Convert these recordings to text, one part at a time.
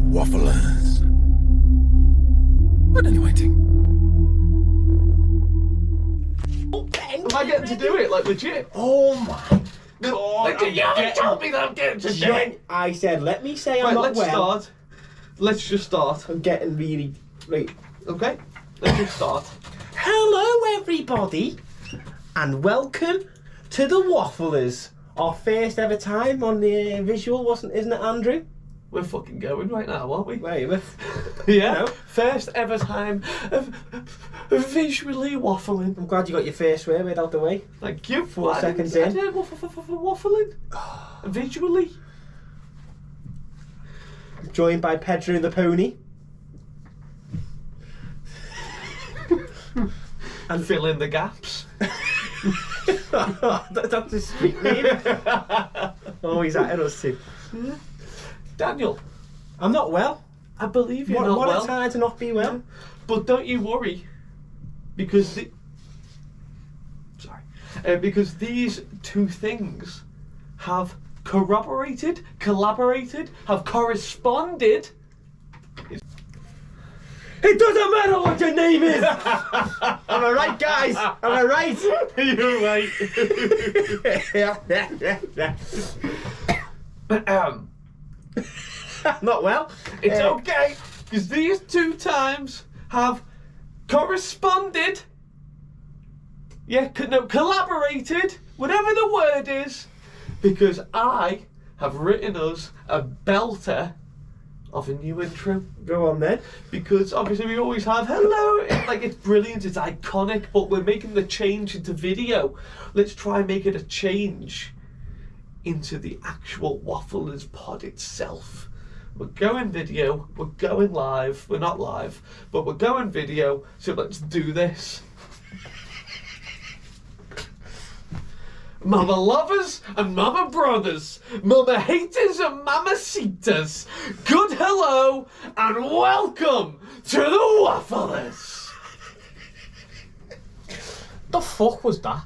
Wafflers. What are you waiting? Am I getting to do it, like, legit? Oh my god. Like, you haven't told me that I'm getting to do it. I said, let me say I'm Right, not let's well. start. Let's just start. I'm getting really... Right. Okay? Let's just start. Hello, everybody, and welcome to the Wafflers. Our first ever time on the visual, isn't it, Andrew? We're fucking going right now, aren't we? Wait, we're... Yeah. No. First ever time of visually waffling. I'm glad you got your first word out the way. Thank you. 4 seconds I in. did waffling. Visually. Joined by Pedro the Pony. And fill in the gaps. That's his street name. Oh, he's at us too. Daniel, I'm not well. I believe you're What not a well. time to not be well. But don't you worry, because because these two things have corroborated, collaborated, have corresponded. It doesn't matter what your name is. Am I right, guys? Am I right? You're right. Not well. It's okay, because these two times have corresponded. Yeah, collaborated, whatever the word is, because I have written us a belter of a new intro. Go on then. Because obviously we always have hello, it's brilliant, it's iconic, but we're making the change into video. Let's try and make it a change into the actual Wafflers pod itself. We're going video, we're going live, we're not live, but we're going video, so let's do this. Mama lovers and mama brothers, mama haters and mamacitas, good hello and welcome to the Wafflers. The fuck was that?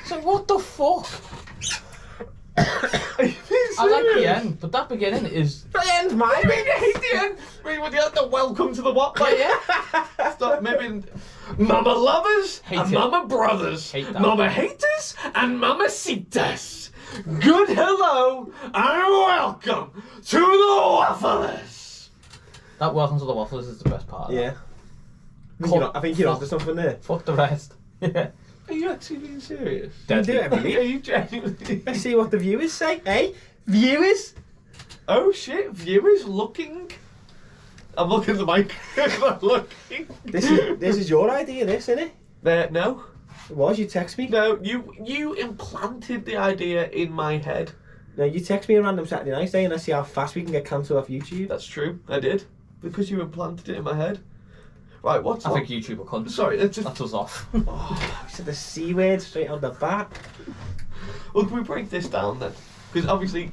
So what the fuck? I like the end, but that beginning is... The end's mine. I mean, you hate the end. Maybe with the welcome to the what? Yeah. Stop, maybe mama lovers Hate and it. mama brothers, Hate that. mama haters and mamacitas. Good hello and welcome to the Wafflers. That welcome to the Wafflers is the best part. Yeah. I think you're onto something there. Fuck the rest. Yeah. Are you actually being serious? You do it every Are week. you genuinely? Let's see what the viewers say. Hey, viewers. Oh shit! Viewers looking. I'm looking at the mic. I'm looking. This is your idea, this, isn't it? No. It was. You text me. No, you implanted the idea in my head. No, you text me a random Saturday night saying, let's see how fast we can get cancelled off YouTube. That's true, I did. Because you implanted it in my head. Right, what's I that? think YouTube will cunt. Sorry, that's just... That's us off. Oh, you said the C word straight on the bat. Well, can we break this down then? Because obviously,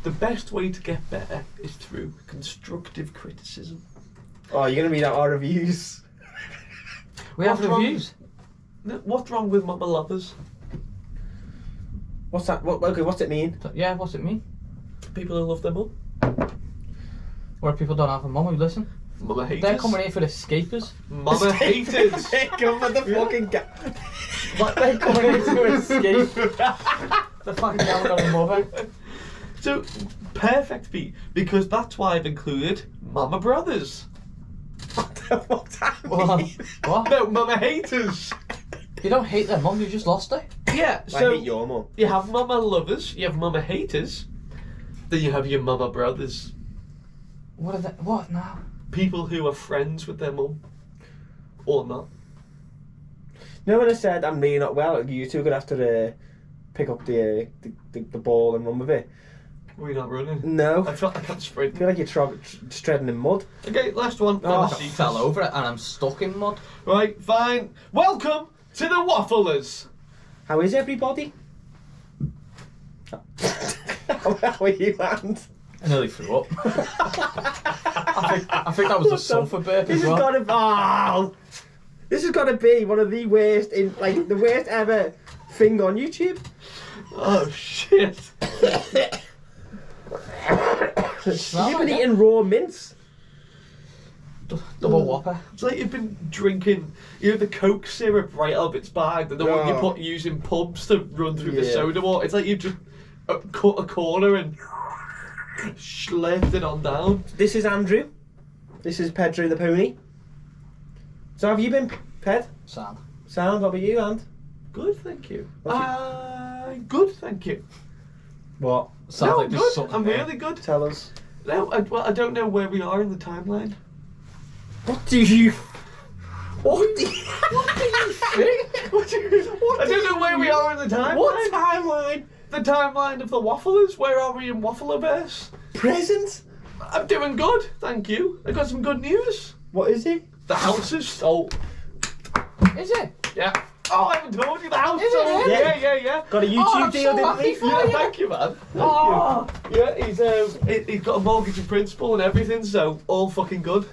the best way to get better is through constructive criticism. Oh, you're going to read out our reviews. We have What's wrong? reviews. What's wrong with mama lovers? What's that? Okay, what's it mean? Yeah, what's it mean? People who love their mum. Where people don't have a mum who listen. Mama haters. They're coming here for the escapers. Mama haters. Come for the fucking They're coming here to escape. The fact that I've got a mother. So, perfect beat. Because that's why I've included mama brothers. What's that What? mean? What? No, mama haters. You don't hate their mum, you just lost her. Yeah, I so hate your mum. you have mama lovers, you have mama haters, then you have your mama brothers. What are they? What now? People who are friends with their mum. Or not. You know when I said I'm really not well, you two are going to have to pick up the ball and run with it? We're not running. No. I feel like I can't I sprint. feel like you're treading in mud. Okay, last one. Oh, I fell over it and I'm stuck in mud. Right, fine. Welcome to the Wafflers. How is everybody? How are you, and? I nearly threw up. I think that was a sulphur burp This as has well. got to this has got to be one of the worst the worst ever thing on YouTube. Oh shit. smell. You've been like eating raw mince. double whopper. It's like you've been drinking, the Coke syrup right out of its bag, the one you put using pubs to run through the soda water. It's like you've just cut a corner and slurped it on down. This is Andrew. This is Pedro the pony. So have you been, Ped? Sound. Sound, what about you, and? Good, thank you. What's Good, thank you. What? Sounds No, like I'm there's good. something I'm there. really good. Tell us. No, I don't know where we are in the timeline. What do you... What do you... I don't know where we are in the timeline. What timeline? The timeline of the Wafflers. Where are we in Wafflerverse? Present? I'm doing good, thank you. I got some good news. What is it? The house is sold. Is it? Yeah. Oh, I haven't told you the house Is it sold. really? Yeah. Got a YouTube Oh, I'm deal, so didn't happy we? for Yeah, you. thank you, man. Thank Oh. you. Yeah, he's got a mortgage in principle and everything, so all fucking good.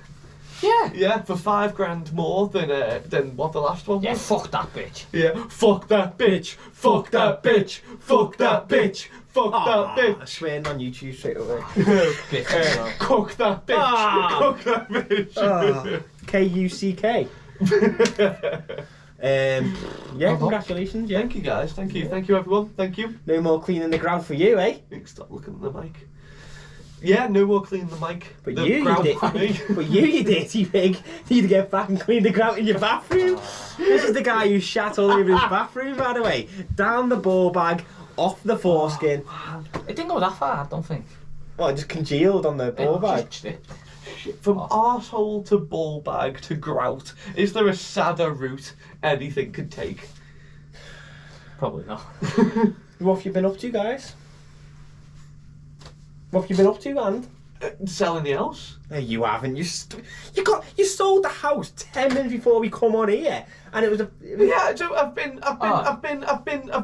Yeah. Yeah, for $5,000 more than what the last one Yeah, was. fuck that bitch. Yeah, fuck that bitch, fuck that bitch, fuck that bitch, fuck that bitch. Swearing on YouTube straight away. Bitch as well. Cook that bitch, Ah. cook that bitch. K-U-C-K. Yeah, congratulations, yeah. Thank you guys, thank you everyone, thank you. No more cleaning the ground for you, eh? You can stop looking at the mic. Yeah, no more cleaning the mic. But the you ground did. for me. But you dirty pig, need to get back and clean the ground in your bathroom. This is the guy who shat all over his bathroom, by the way. Down the ball bag, off the foreskin. It didn't go that far, I don't think. Oh, it just congealed on the ball It bag. just dripped. From arsehole to ball bag to grout, is there a sadder route anything could take? Probably not. What have you been up to, guys? What have you been up to, and? Selling the house? No, you haven't. You sold the house 10 minutes before we come on here, and it was a. Yeah, so I've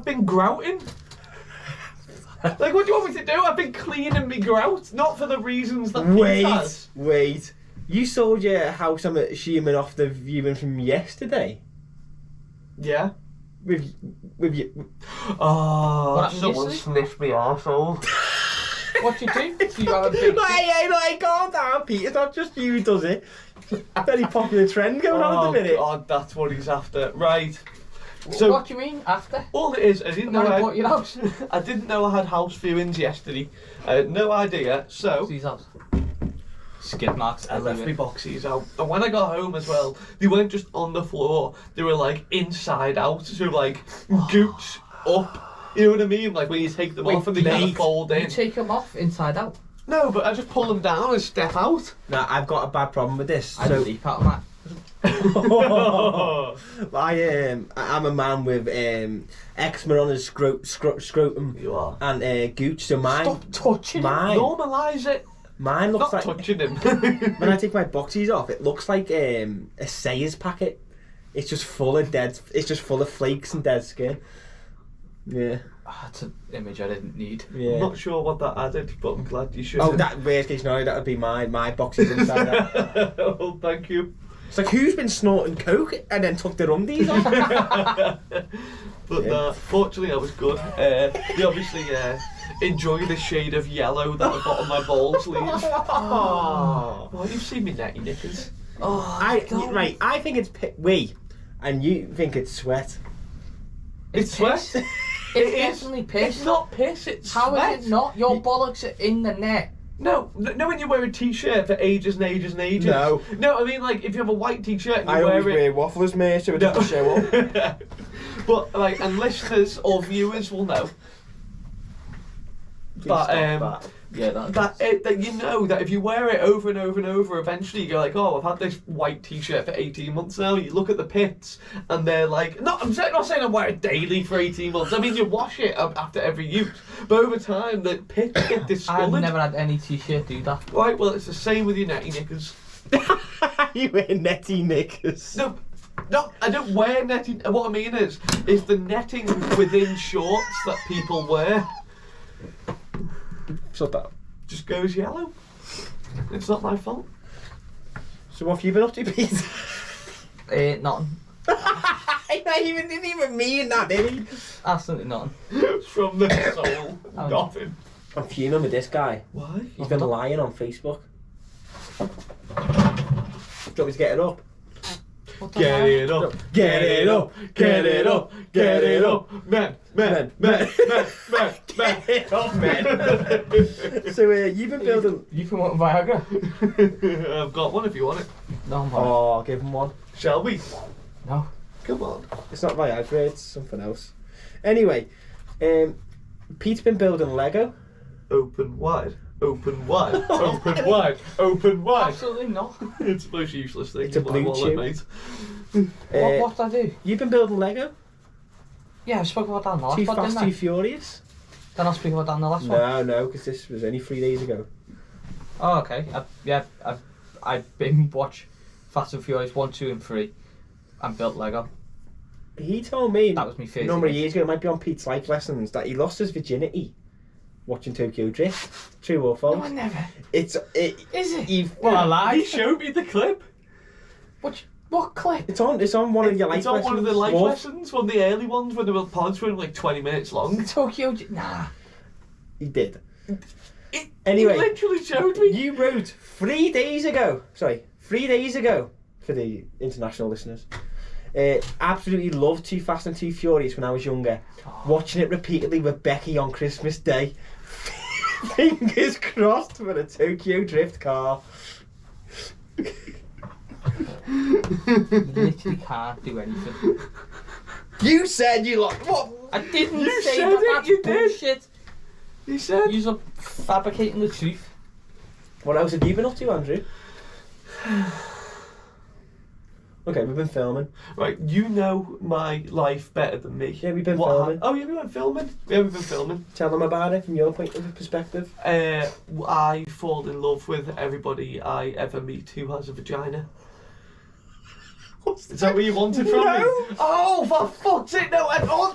been grouting. Like, what do you want me to do? I've been cleaning me grout, not for the reasons that Pete has. Wait. You sold your house, I'm assuming, off the viewing from yesterday. Yeah. With you. Oh, What happened someone yesterday? sniffed me arsehole. What you do? Do you have a big... Hey, calm down, Pete. It's not just you who does it. Very popular trend going on at the minute. God, that's what he's after. Right. So, what do you mean, after? all it is, I didn't The man know who bought your house? I didn't know I had house viewings yesterday. I had no idea, so These house. Skid marks I left my everywhere. boxes out. And when I got home as well, they weren't just on the floor, they were like inside out, so like gooch up. You know what I mean? Like when you take them Wait, off and they kind of mate, fold You in. take them off inside out. No, but I just pull them down and step out. Now, I've got a bad problem with this. I So, leap out of that. I'm a man with eczema on his scrotum You are. and gooch, so mine Stop touching it. Normalise it. mine looks Not like touching him. when I take my boxies off, it looks like a Sayers packet. It's just full of flakes and dead skin. Yeah. That's an image I didn't need. I'm Yeah. not sure what that added, but I'm glad you should. Oh, that worst case scenario, that would be my boxes inside out. Oh, thank you. It's like, who's been snorting coke and then took their undies off? But Yeah. fortunately, I was good. They obviously enjoy the shade of yellow that the bottom of my balls leave. Oh. Well, you've seen me netty knickers. Oh, I think it's and you think it's sweat. It's piss. sweat. It's It is. definitely piss. It's not piss, it's How sweat. is it not? Your bollocks are in the net. No, when you wear a t-shirt for ages and ages and ages. No. No, I mean like if you have a white t-shirt and you I wear always it. wear Wafflers, mate, so it doesn't show up. But like, and listeners or viewers will know. But Yeah, that you know that if you wear it over and over and over, eventually you go like, oh, I've had this white t-shirt for 18 months now. You look at the pits and they're like, I'm not saying I wear it daily for 18 months. I mean, you wash it after every use, but over time the pits get I've discoloured. never had any t-shirt do that. Right, well, it's the same with your netty knickers. You wear netty knickers. No, I don't wear netting. What I mean is the netting within shorts that people wear Shut that. just goes yellow. It's not my fault. So what have you been up to, Pete? Nothing. Didn't even mean that, did he? Absolutely nothing. From the soul, Oh. nothing. I'm fuming with this guy. Why? He's been lying on Facebook. Do you want me to get it up? What the Get hell? it up, Get it up, get it up, get it up. Man. Get it up, man. So you've been building... You promoting Viagra? I've got one if you want it. No, I'm Oh, I'll give him one. Shall we? No. Come on. It's not Viagra, it's something else. Anyway, Pete's been building Lego. Open wide. Open wide. Open wide. Open wide. Absolutely not. It's the most useless thing It's a in my blue wallet, tube. mate. What did I do? You've been building Lego? Yeah, I spoke about that in the last Too one, Fast, didn't Too I? Furious? Did I speak about that in the last one? No, because this was only 3 days ago. Oh, okay. I binge watch Fast and Furious 1, 2 and 3 and built Lego. He told me That was me a first. number of years ago, it might be on Pete's life lessons, that he lost his virginity watching Tokyo Drift. True or false? No, I never. Is it? Well, I lied. He showed me the clip. What clip? It's on one of your life It's on lessons. one of the life Wolf. lessons, one of the early ones when the pods were like 20 minutes long. Nah. He did. He Anyway, literally showed me. you wrote 3 days ago. Sorry, 3 days ago for the international listeners. Absolutely loved Too Fast and Too Furious when I was younger. Watching it repeatedly with Becky on Christmas Day. Fingers crossed for a Tokyo Drift car. You literally can't do anything. You said you like what? I didn't You say said that. it, That's you did. bullshit. He said. You're fabricating the truth. What else have you been up to, Andrew? Okay, we've been filming. Right, you know my life better than me. Yeah, we've been What filming. Oh, yeah, we went filming? Yeah, we've been filming. Tell them about it from your point of perspective. I fall in love with everybody I ever meet who has a vagina. Is that what you wanted from me? Oh, for fuck's sake, no, I thought,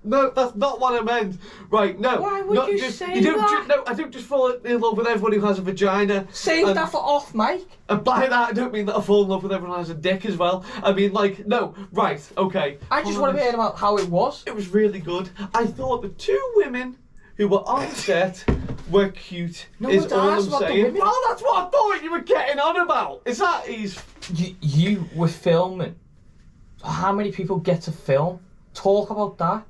no, that's not what I meant. Right, no. Why would not you just, say you don't that? No, I don't just fall in love with everybody who has a vagina. Save And- that for off mic. And by that, I don't mean that I fall in love with everyone who has a dick as well. I mean, like, no, right, okay. I just want to hear about how it was. It was really good. I thought the two women who were on set were cute. No is one's all asked I'm about the saying. women. Well, that's what I thought you were getting on about. Is that he's? You were filming. So how many people get to film? Talk about that.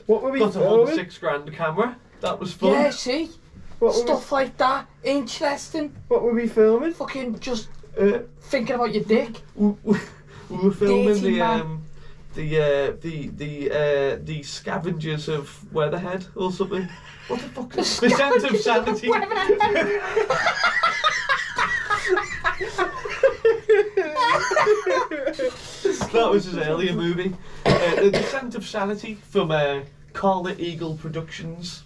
What were we Got to hold a filming? £6,000 camera. That was fun. Yeah, see? What were Stuff like that. Interesting. What were we filming? Fucking just Uh, thinking about your dick. we were filming Dirty the scavengers of Weatherhead or something. What the fuck? The Scavengers scent of of sanity. That was his earlier movie. The Descent of Sanity from Carla Eagle Productions.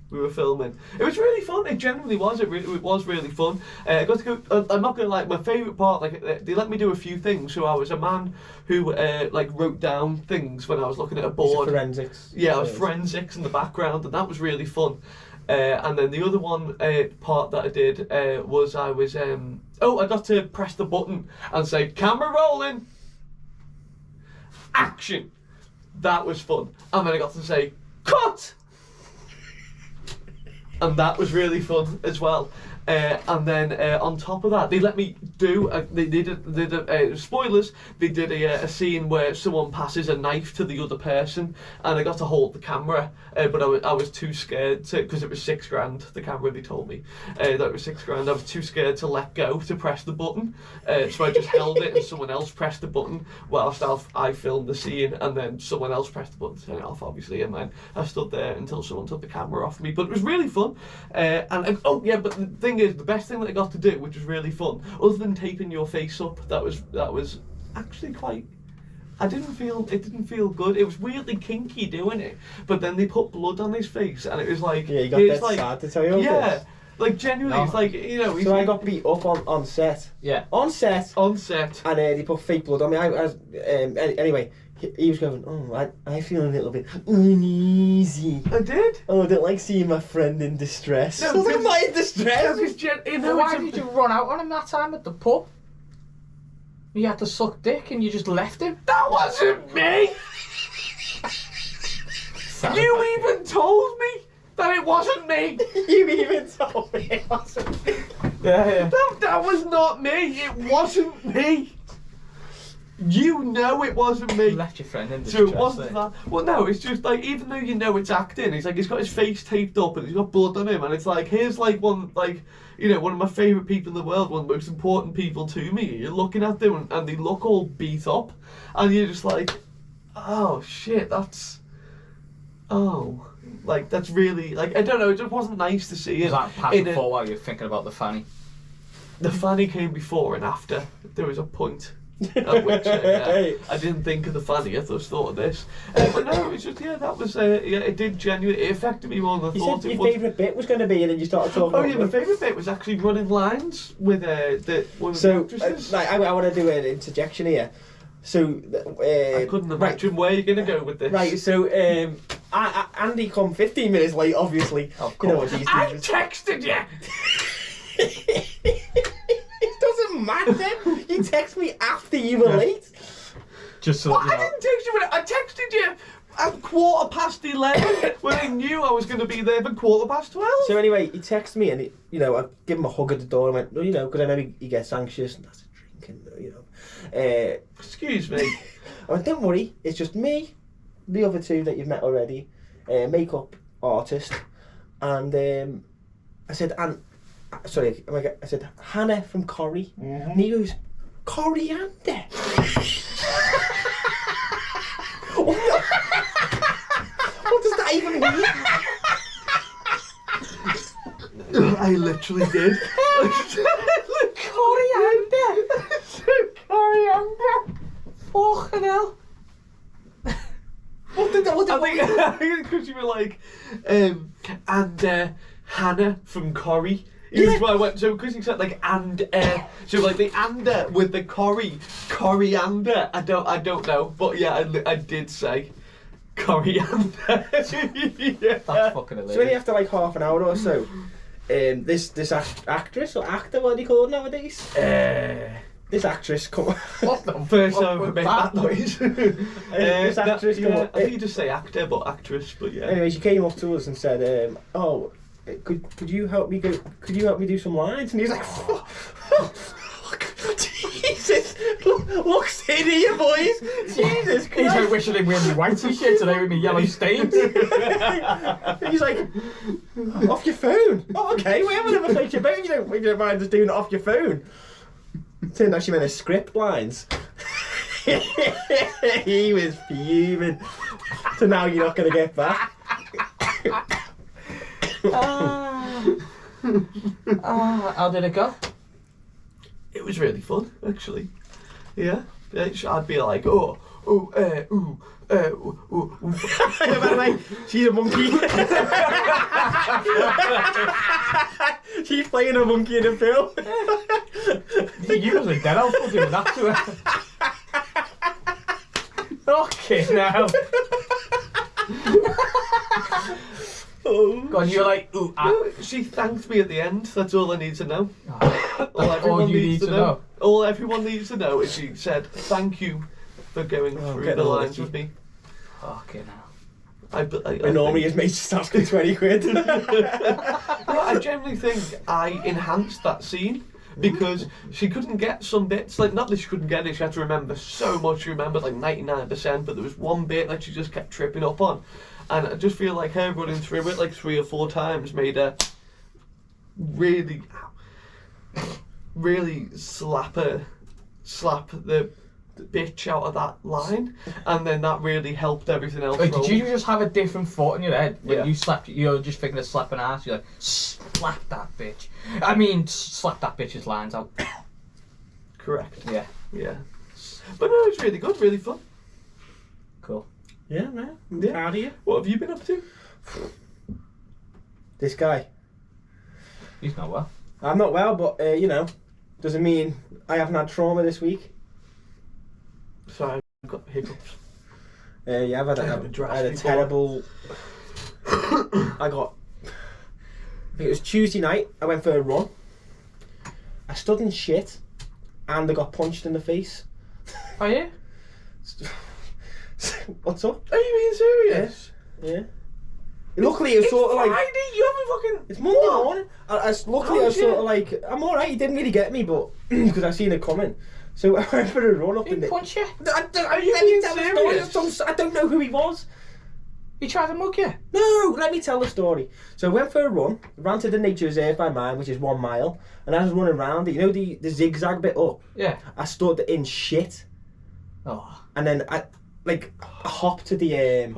We were filming. It was really fun. It genuinely was. It was really fun. I got to go. I'm not gonna like my favourite part. Like they let me do a few things. So I was a man who like wrote down things when I was looking at a board. Forensics. Yeah, I was forensics in the background, and that was really fun. And then the other one part that I did was I was I got to press the button and say camera rolling, action. That was fun. And then I got to say cut, and that was really fun as well. And then on top of that, they let me do. They did spoilers. They did a scene where someone passes a knife to the other person, and I got to hold the camera, but I was too scared to, because it was £6,000. The camera, they told me that it was £6,000. I was too scared to let go to press the button, so I just held it, and someone else pressed the button whilst I filmed the scene, and then someone else pressed the button to turn it off, obviously, and then I stood there until someone took the camera off me. But it was really fun. But the thing is, the best thing that I got to do, which was really fun, other than taping your face up, that was actually quite. It didn't feel good. It was weirdly kinky doing it, but then they put blood on his face, and it was like, Yeah, you got it's that like, sad to tell you. yeah, like genuinely, No. it's like, you know. So I got beat up on set. Yeah. On set. on set. And they put fake blood on me. Anyway, he was going, I feel a little bit uneasy. I did. Oh, I don't like seeing my friend in distress. No, I was like, because- am I in distress? Why did you run out on him that time at the pub? You had to suck dick and you just left him? That wasn't me. You even told me. that it wasn't me. You even told me it wasn't. Yeah. That was not me. It wasn't me. You know it wasn't me. You left your friend in the So it stress wasn't there. that. Well, no, it's just like, even though you know it's acting, he's like, he's got his face taped up and he's got blood on him, and it's like, here's like one, like, you know, one of my favourite people in the world, one of the most important people to me. You're looking at them and they look all beat up, and you're just like, oh shit, that's, oh, like, that's really, like, I don't know, it just wasn't nice to see it. Was that past before while you're thinking about the fanny? The fanny came before and after. There was a point at which I didn't think of the fanny. I just thought of this. But no, it was just, yeah, that was, yeah, it did genuinely, it affected me more than I You thought said it your would. favourite bit was going to be, and then you started talking Oh about yeah, my favourite bit was actually running lines with one of So, the actresses. like, I want to do an interjection here. So, I couldn't imagine where you're going to go with this. Right, so Andy come 15 minutes late, obviously. Of You know what course. these I things- texted you! It doesn't matter. You text me after you were late. Just so What? you I know. didn't text you, I texted you at 11:15 when I knew I was going to be there for 12:15. So anyway, he texted me, and I give him a hug at the door. And went, well, you know, because I know he gets anxious, and that's a drink, and you know. Excuse me. I went, don't worry, it's just me, the other two that you've met already, makeup artist, and I said, sorry, I said, Hannah from Corrie. Mm-hmm. And he goes, coriander. What does that even mean? I literally did. Coriander. Fucking hell. What did I think because you were like, and Hannah from Corrie. Yeah. I went, so because he said like so like the ander with the coriander. I don't know, but yeah, I did say coriander. Yeah. That's fucking hilarious. So only after like half an hour or so, this actress or actor, what do you call it nowadays? This actress come. What the First fuck time I was made that noise. This actress come yeah, up. I think you just say actor, but actress, but yeah. Anyway, she came up to us and said, "Oh, could you help me go? Could you help me do some lines?" And he was like, "Jesus, look in here, boys! Jesus He's like Christ!" wishing he'd wear my white t-shirt today with me yellow stains. He's like, "Off your phone." Oh, okay. We haven't ever played your phone. You don't mind us doing it off your phone. Turned out she meant a script lines. He was fuming. So now you're not going to get back. How did it go? It was really fun, actually. Yeah. I'd be like, By the way, she's a monkey. She's playing a monkey in a film. You was a dead elf for doing that to her. Okay, now. God, you're like, ooh, No, she thanked me at the end. That's all I need to know. That's all you need to know. All everyone needs to know is she said, "Thank you for going through getting the all lines licky. with me." Okay, now. And normally his mate just asking 20 quid. I generally think I enhanced that scene because she couldn't get some bits. Like, not that she couldn't get it, she had to remember so much. She remembered like 99%, but there was one bit that she just kept tripping up on. And I just feel like her running through it like 3 or 4 times made her really slap the bitch out of that line, and then that really helped everything else. Wait, roll. did you just have a different thought in your head when Yeah. you slapped? You're just thinking of slapping ass. You're like, slap that bitch. I mean, slap that bitch's lines out. Correct. Yeah, Yeah. But no, it's really good, really fun. cool. Yeah, man. I'm Yeah. proud of you. What have you been up to? This guy. He's not well. I'm not well, but, you know, doesn't mean I haven't had trauma this week. Sorry, I've got hiccups. Yeah, I've had I haven't I had a before. terrible. I think it was Tuesday night. I went for a run. I stood in shit, and I got punched in the face. Are you? What's up? Are you being serious? Yeah. Luckily, it was sort of like. Friday, you haven't fucking. It's Monday morning. Luckily, I was Oh, sort yeah. of like, I'm alright. He didn't really get me, but because I seen it coming. So I went for a run up in the. Punch you? Let you me being tell the serious? story. I don't know who he was. He tried to mug you? No, let me tell the story. So I went for a run, ran to the nature reserve by mine, which is 1 mile, and I was running around it. You know the zigzag bit up? Yeah. I stood in shit, Oh. and then I hopped to the Craig.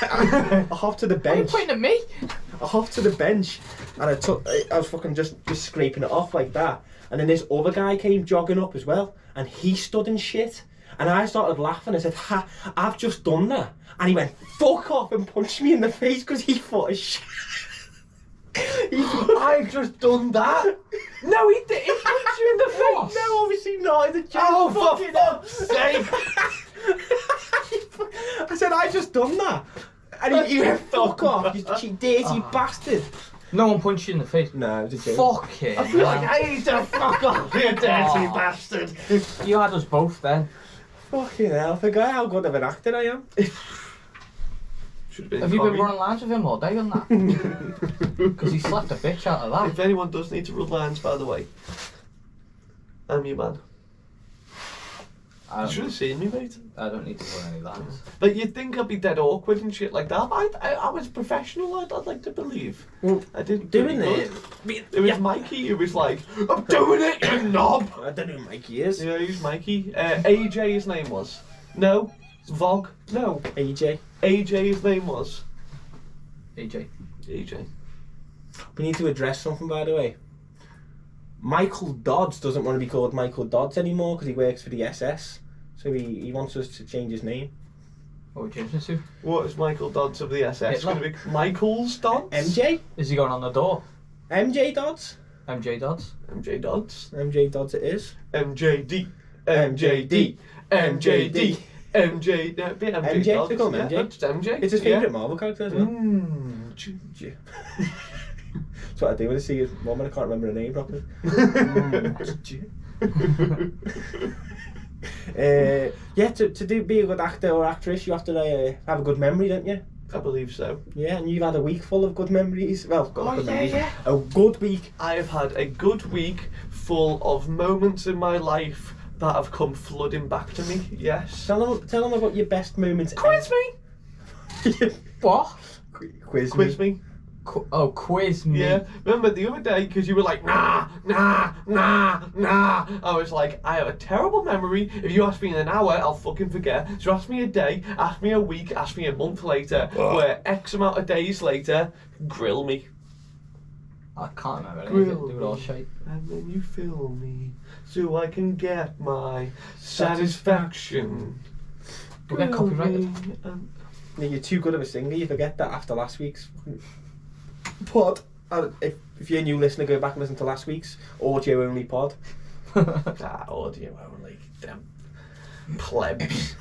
I hopped to the Why are you bench. pointing at me? I hopped to the bench, and I was fucking just scraping it off like that. And then this other guy came jogging up as well, and he stood in shit. And I started laughing. I said, "Ha! I've just done that." And he went, "Fuck off!" and punched me in the face because he thought shit. I've just done that. No, he did. He punched you in the face. No, obviously not. It's a joke. Oh, for Fucking fuck's sake! I said, "I just done that," and he went, "Fuck off, you dirty bastard." No one punched you in the face. No, it was a joke. Fuck it. I feel like I need to fuck off, you dirty Oh. bastard. You had us both then. Fucking hell, I forgot how good of an actor I am. Should have been. Have you been Corey. running lines with him all day on that? Because he slapped a bitch out of If that. anyone does need to run lines, by the way, I'm your man. I You should have seen me, mate. don't need to run any lines. Like, you'd think I'd be dead awkward and shit like that, but I was professional, I'd like to believe. Well, I did doing pretty it. good. It was Mikey who was like, "I'm doing it, you knob!" I don't know who Mikey is. Yeah, he's Mikey. AJ, his name was. No. Vog. No. AJ. AJ, his name was. AJ. AJ. We need to address something, by the way. Michael Dodds doesn't want to be called Michael Dodds anymore because he works for the SS. So he wants us to change his name. What would you change to? What is Michael Dodds of the SS Hitler. going to be? Michael's Dodds? MJ? Is he going on the door? MJ Dodds? MJ Dodds? MJ Dodds. MJ Dodds it is. MJD. MJD. MJD. MJ. No, be MJ. MJ, Dodds. they call him Yeah, MJ. just MJ. It's his favourite Marvel character as well. Ginger. That's what I do when I see his mum and I can't remember her name properly. Yeah, to be a good actor or actress, you have to have a good memory, don't you? I believe so. Yeah, and you've had a week full of good memories. Well, good memories. yeah. A good week. I have had a good week full of moments in my life that have come flooding back to me. Yes. Tell them about your best moments. Quiz me. What? Quiz me. Quiz me. Yeah. Remember the other day because you were like, nah. I was like, I have a terrible memory. If you ask me in an hour, I'll fucking forget. So ask me a day, ask me a week, ask me a month later, where X amount of days later, grill me. I can't remember anything. Grill Do it all me, shape. and then you fill me, so I can get my satisfaction. We'll get Grill copyrighted. me and- Yeah, you're too good of a singer. You forget that after last week's pod. If you're a new listener, go back and listen to last week's audio only pod. Audio only, them plebs.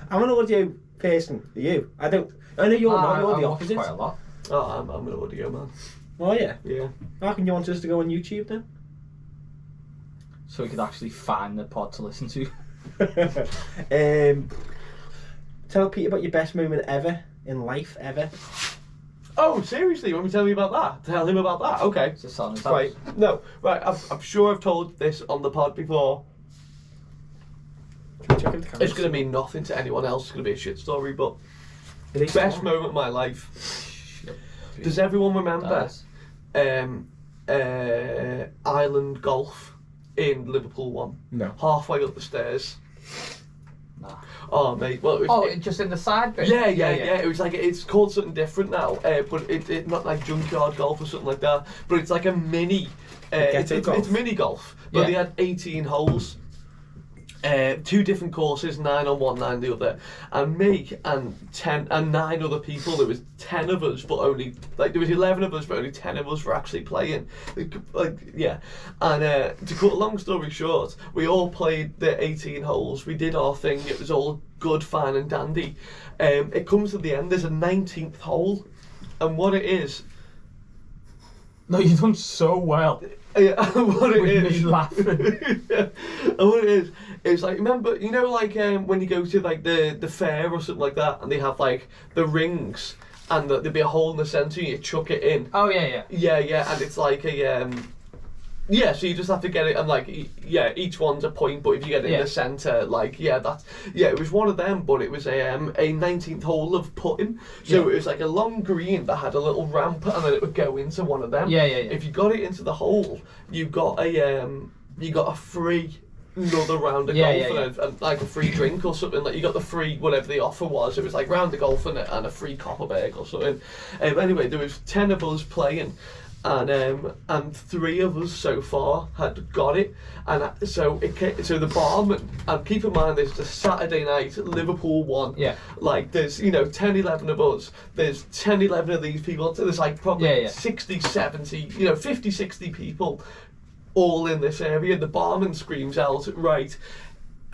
I'm an audio person. Are you? I know you're not. You're the I watch opposite. quite a lot. Oh, I'm an audio man. Oh yeah. Yeah. How can you want us to go on YouTube then? So we could actually find the pod to listen to. Tell Pete about your best moment ever in life ever. Oh, seriously? You want me to tell you about that? Tell him about that? Okay. It's a song. Right. No. Right. I'm sure I've told this on the pod before. Check out the camera. It's going to mean nothing to anyone else. It's going to be a shit story, but It is best fun. moment of my life. Does everyone remember Island Golf in Liverpool 1? No. Halfway up the stairs. Nah. Oh, mate. Well, it was, Just in the side bit? Yeah. It was like it's called something different now, but it not like junkyard golf or something like that. But it's like a mini. It's mini golf, but Yeah. they had 18 holes. 2 different courses, 9 on one, 9 the other, and me and 9 other people. There was 10 of us, but only there was 11 of us, but only 10 of us were actually playing. Yeah. And to cut a long story short, we all played the 18 holes. We did our thing. It was all good, fine, and dandy. It comes to the end. There's a 19th hole, and what it is. No, you've done so well. Yeah, what it With me is. laughing. Yeah. And what it is, it's like, remember, you know, like when you go to like the fair or something like that, and they have like the rings, and there'll be a hole in the centre, and you chuck it in. Oh yeah. Yeah, and it's like a yeah, so you just have to get it, and like each one's a point, but if you get it in the centre, like it was one of them, but it was a 19th hole of putting, so it was like a long green that had a little ramp, and then it would go into one of them. Yeah. If you got it into the hole, you got a free another round of golf and like a free drink or something. Like you got the free whatever the offer was. It was like round of golf and a free Copperberg or something. Anyway, there was 10 of us playing. And 3 of us so far had got it, and so the barman, and keep in mind this is a Saturday night, Liverpool won. Yeah. Like there's 10, 11 of us. There's 10, 11 of these people. So there's like probably 60, 70, 50, 60 people, all in this area. The barman screams out, right,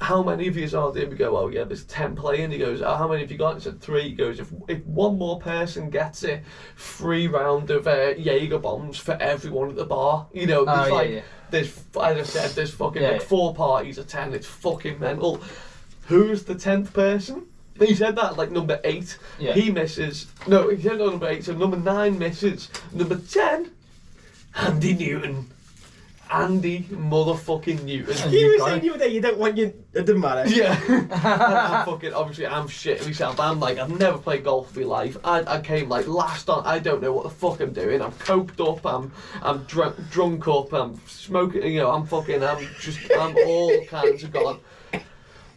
how many of you are there? We go, oh yeah, there's 10 playing. He goes, oh, how many have you got? He said 3. He goes, if one more person gets it, free round of Jaeger bombs for everyone at the bar. You know, there's there's, as I said, there's fucking like 4 parties of 10. It's fucking mental. Who's the 10th person? He said that like number 8. Yeah. He misses. No, he said number 8. So number 9 misses. Number 10, Andy Newton. Andy motherfucking Newton. You were saying you were there, you don't want your... It doesn't matter. Yeah. I'm fucking, obviously I'm shitting myself. I'm like, I've never played golf in my life. I came like last on, I don't know what the fuck I'm doing. I'm coked up, I'm drunk up, I'm smoking, I'm all kinds of gone.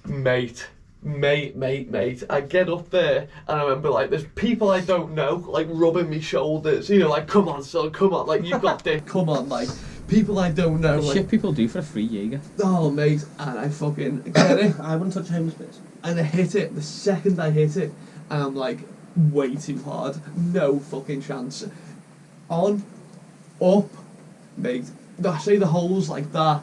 Mate. I get up there and I remember like there's people I don't know like rubbing me shoulders, like come on son, come on, like you've got this, come on, like people I don't know. The like, shit people do for a free Jaeger. Oh mate, and I fucking get it. I wouldn't touch a homeless person. And I hit it, the second I hit it, and I'm like, way too hard, no fucking chance. On, up, mate, I say the holes like that,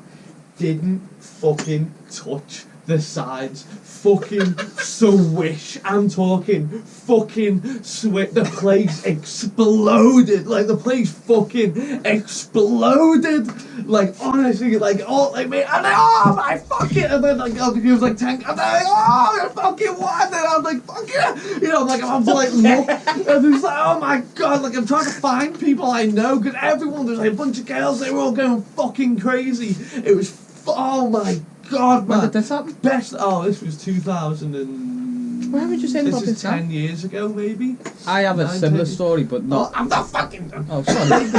didn't fucking touch the sides. Fucking swish. I'm talking fucking swish. The place exploded. Like the place fucking exploded. Like honestly, like oh, like me, and then oh my fucking, and then like it was like 10, and then like oh fucking what? And then I'm like fucking, I'm like I'm like look, and it's like oh my god, like I'm trying to find people I know because everyone there's like a bunch of girls, they were all going fucking crazy. It was oh my god, man. When did this happen? This was 2000 and... Why would you say about this is this now? 10 years ago, maybe? I have a 9, similar 10. story, but not... I'm not fucking... Oh, sorry.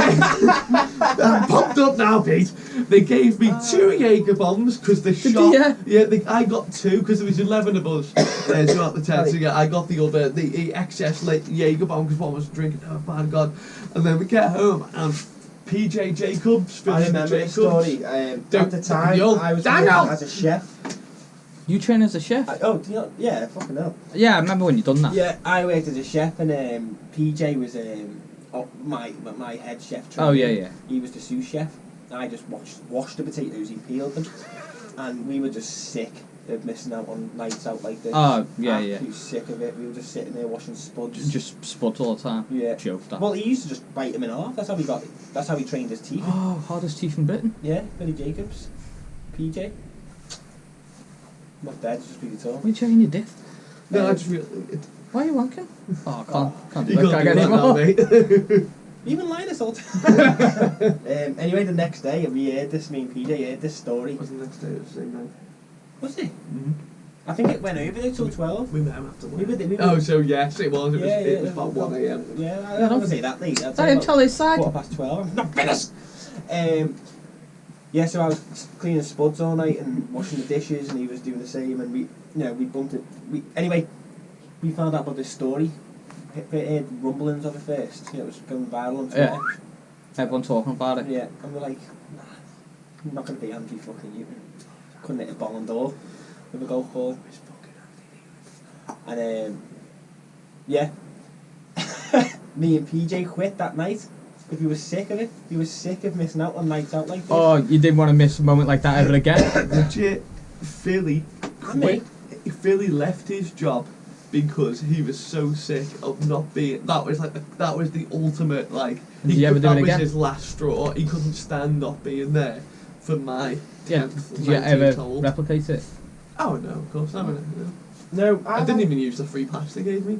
I'm pumped up now, Pete. They gave me 2 Jaeger bombs because the shot... I got 2 because there was 11 of us throughout the tent. So yeah, I got the excess Jaeger bomb because one was drinking. Oh my god. And then we get home and... PJ Jacobs. I remember this story. At the time, I was working as a chef. You train as a chef? Yeah, fucking hell. Yeah, I remember when you done that. Yeah, I worked as a chef, and PJ was my head chef. Oh yeah. He was the sous chef. I just washed the potatoes, he peeled them, and we were just sick of missing out on nights out like this. Oh yeah. Absolutely sick of it. We were just sitting there washing spuds. Just spuds all the time. Yeah. Joke that. Well, he used to just bite them in half. That's how he trained his teeth. Oh, hardest teeth in Britain. Yeah, Billy Jacobs, PJ. Not dead, just really tall. Why are you checking your dick? No, I just Why are you wanking? Oh, I can't you do can't that do that now, anymore. mate. Even Linus all time. Anyway, the next day, me and PJ heard this story. Was the next day? It was the same night. Was it? Mm-hmm. I think it went over there till 12. We met him after work. We were Oh, so yes, it was. It was yeah, about 1 a.m. Yeah, I don't want to say that late. Let him tell his side. 12. I'm not finished. Yeah, so I was cleaning spuds all night and washing the dishes, and he was doing the same, and we bumped it. Anyway, we found out about this story. Heard rumblings of it first. It was going viral on Twitter. Yeah. Everyone talking about it. Yeah, and we're like, nah, I'm not going to be Andy fucking Newton. Couldn't hit a ball on door with a golf ball. And yeah, me and PJ quit that night because we were sick of it. We were sick of missing out on nights out like this. Oh, you didn't want to miss a moment like that ever again? Legit, Philly quit. Philly left his job because he was so sick of not being. That was the ultimate like. Did you ever do that it was again? his last straw. He couldn't stand not being there for my. Yeah. 10th, Did you 19th ever old. replicate it? Oh no, of course not. No. No, I didn't even use the free pass they gave me.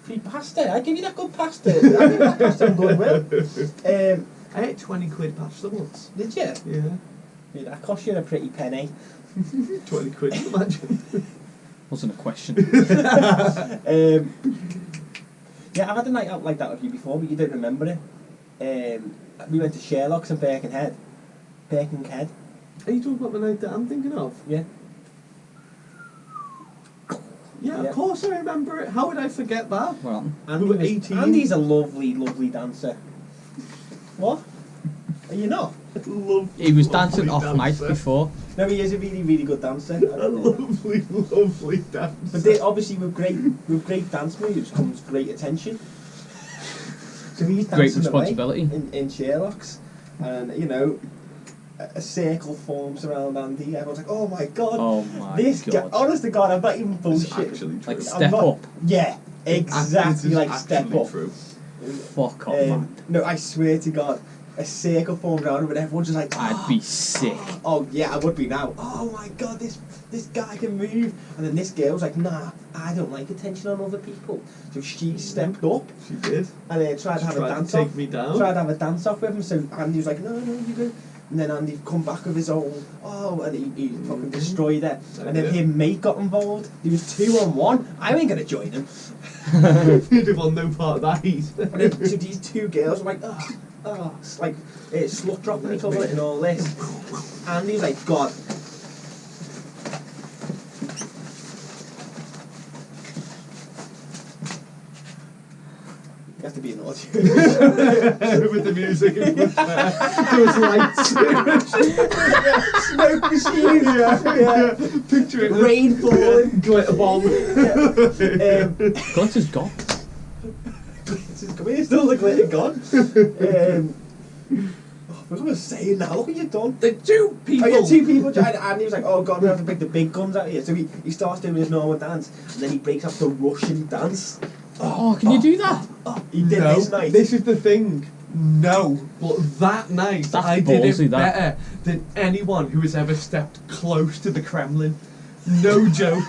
Free pasta. I give you that good pasta. I give you that pasta on goodwill. I ate 20 quid pasta once. Did you? Yeah. Yeah, that cost you a pretty penny. 20 quid, imagine. Wasn't a question. Yeah, I've had a night out like that with you before, but you don't remember it. We went to Sherlock's in Birkenhead. Birkenhead. Are you talking about the night that I'm thinking of? Yeah. Yeah, Yeah. of course I remember it. How would I forget that? What happened? Andy We were was- 18. Andy's a lovely, lovely dancer. What? Are you not? He was dancing off mic before. No, he is a really, really good dancer. A lovely, lovely dancer. But then, obviously, with great dance moves comes great attention. So he's Great dancing away responsibility. in Sherlock's, and you know, a circle forms around Andy. Everyone's like, "Oh my god, Oh my this guy!" god. Honest to God, I'm not even It's bullshit. actually true. Like I'm step not- up. Yeah, This exactly is like step actually up. True. Fuck off, man. No, I swear to God, a circle formed around him, and everyone's just like, I'd be sick. Oh yeah, I would be now. Oh my god, this guy can move. And then this girl was like, nah, I don't like attention on other people. So she stepped up She did. and tried to have a Tried dance to take off. me down. Tried to have a dance off with him. So Andy was like, no, you go. And then Andy come back with his own, and he fucking destroyed it. And then him mate got involved. He was 2-on-1. I ain't gonna join him. You'd have won no part of that heat. And then so these two girls were like, it's like slut dropping each other and all this. And he was like, God. You have to be an audio. With the music and there was lights. Smoke machine. Yeah. Picture it. Rain falling. Glitter bomb. Glitter's gone. Come here, still the glitter gone. We're gonna say it now. Look what you've done. The two people. Oh yeah, two people tried, and he was like, "Oh God, we have to bring the big guns out here." So he starts doing his normal dance, and then he breaks up the Russian dance. Oh, can you do that? He did No, this night. this is the thing. No, but that night That's I did ballsy, it that. better than anyone who has ever stepped close to the Kremlin. No joke.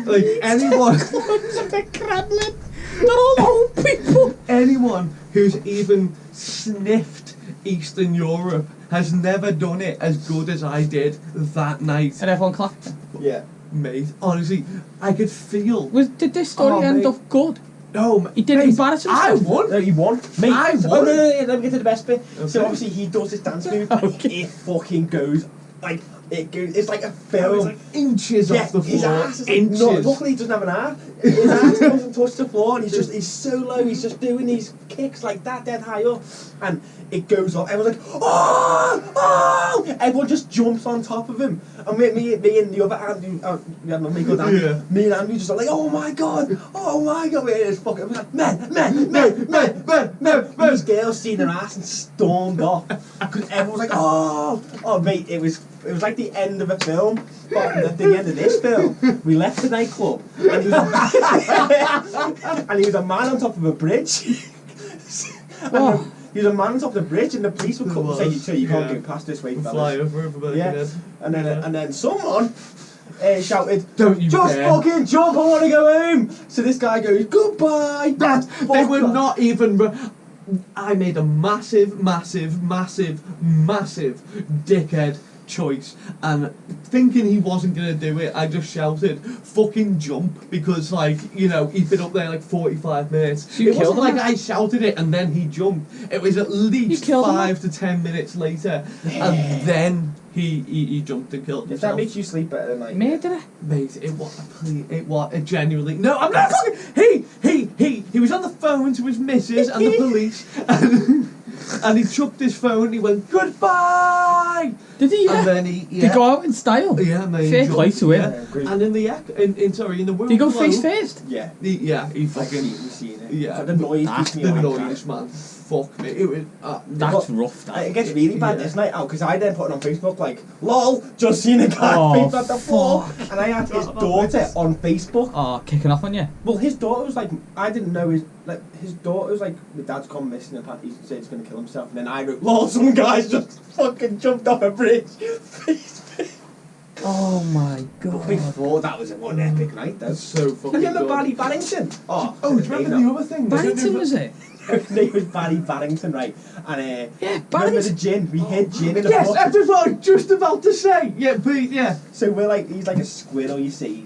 Like anyone. The Kremlin. They're all old people. Anyone who's even sniffed Eastern Europe has never done it as good as I did that night, And everyone clapped. Yeah. mate. Honestly, I could feel. Did this story Oh, end mate. off good? No, He didn't mate, embarrass himself? I won. No, he won. Mate, I so- won. Oh, no, let me get to the best bit. So Okay. obviously he does this dance move. Okay. It fucking goes like it goes. It's like a I was film. like inches Yeah, off the his floor. ass is like, Inches. no, luckily he doesn't have an arm. His ass doesn't touch the floor, and he's so low. He's just doing these kicks like that, dead high up, and it goes off. Everyone's like, oh! Everyone just jumps on top of him, and me and the other Andrew, we had me good Andrew. Yeah. Me and Andrew just like, oh my god. It's fucking. We're like, men. These girls seen their ass and stormed off because everyone was like, oh, mate, it was like the end of a film. But at the end of this film, we left the nightclub, and he was a man on top of a bridge. And he was a man on top of the bridge, and the police would come and say, "You can't go past this way, Fly fellas." over everybody. Yeah, and then someone shouted, Don't you "Just dare." fucking jump! I want to go home." So this guy goes, "Goodbye." They were not even. I made a massive dickhead choice, and thinking he wasn't gonna do it, I just shouted, "Fucking jump!" Because, like, you know, he'd been up there like 45 minutes. So you It wasn't killed him? like I shouted it and then he jumped. It was at least killed him? 5 to 10 minutes later, and then he jumped and killed If that himself. makes you sleep better than I. Murderer. Mate, it was genuinely. No, I'm not fucking. He was on the phone to his missus and the police, and he chucked his phone. He went goodbye. Did he? Yeah. And then he Did he go out in style? Yeah, mate. Fair jumped, play to him. yeah. And in the in the world. Did he go below, face first? Yeah. He I've fucking. seen it. Yeah. But the noise That's gives me The like noise, that. man. fuck me. It was, That's rough. That. It gets really bad this night out because I then put it on Facebook like, lol, just seen a guy peep at the floor. And I had his daughter on Facebook. Oh, kicking off on you. Well, his daughter was like, I didn't know his daughter was like, my dad's gone missing and he said he's going to kill himself. And then I wrote, lol, some guys just fucking jumped off a bridge. Facebook. Oh my god. Before that was one epic night. that's That's so fucking remember good. Barry Barrington? Oh, Oh, do you remember the other thing? Barrington was it? His name was Barry Barrington, right? And Yeah, remember Barrington. the gin? We hid gin in the Yes, book. that's what I was just about to say. Yeah, but yeah. So we're like, he's like a squirrel, you see.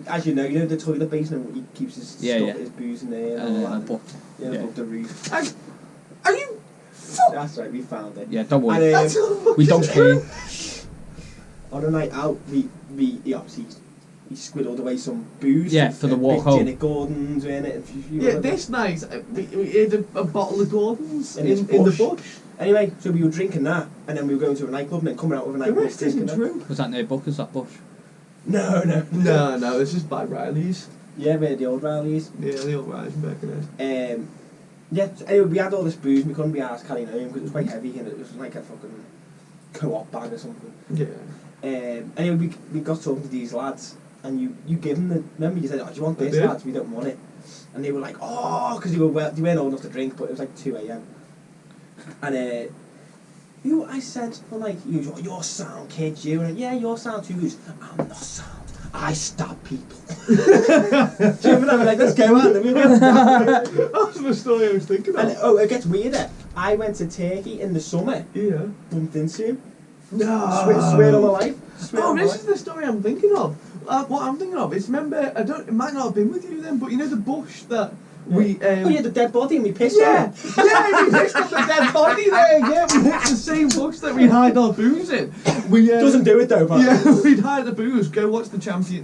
As you know the toilet basin, and he keeps his stuff, his booze in there and all that. Book. Yeah, Yeah. above the roof. Are you? That's right, we found it. Yeah, don't worry. And, That's all We don't care. on a night out, he obviously he squiddled away some booze. Yeah, for the walk big home. Gin at Gordon's, in it. Yeah, this night we had a bottle of Gordon's In in this the bush. bush. Anyway, so we were drinking that, and then we were going to a nightclub, and then coming out of a The nightclub rest drinking isn't that. true. Was that near Booker's, that bush? No. No, this is by Riley's. Yeah, we had the old rallies. Yeah, the old Riley's back in it. Yeah, so anyway, we had all this booze, and we couldn't be asked carrying home because it was quite heavy, and it was like a fucking co-op bag or something. Yeah. Anyway, we got talking to these lads, and you give them the. Remember, you said, "Oh, do you want this, I did. lads? We don't want it." And they were like, "Oh," because they weren't old enough to drink, but it was like 2 a.m. And I said, well, like, you're sound, kids, you. And yeah, you're sound too. He goes, I'm not sound. I stab people. Do you remember that? We're like, let's go on. That's the story I was thinking of. And it gets weirder. I went to Turkey in the summer, Yeah. bumped into him. No. Swear on my life. Swear Oh, on my this life. is the story I'm thinking of. What I'm thinking of is, remember, it might not have been with you then, but you know the bush that we... Oh, yeah, the dead body, and we pissed Yeah, on it. yeah, we pissed on the dead body there, yeah, we hit the same bush that we hide our booze in. We, Doesn't do it though, but Yeah, we'd hide the booze, go watch the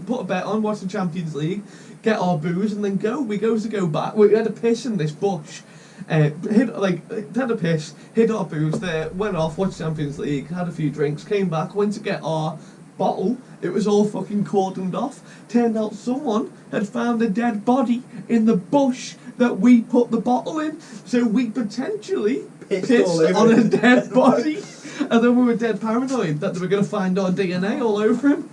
put a bet on, watch the Champions League, get our booze, and then go. We go back. We had a piss in this bush. Had a piss, hid our booze there, went off, watched Champions League, had a few drinks, came back, went to get our bottle. It was all fucking cordoned off. Turned out someone had found a dead body in the bush that we put the bottle in. So we potentially Pissed all pissed over on a it. dead body. And then we were dead paranoid that they were going to find our DNA all over him.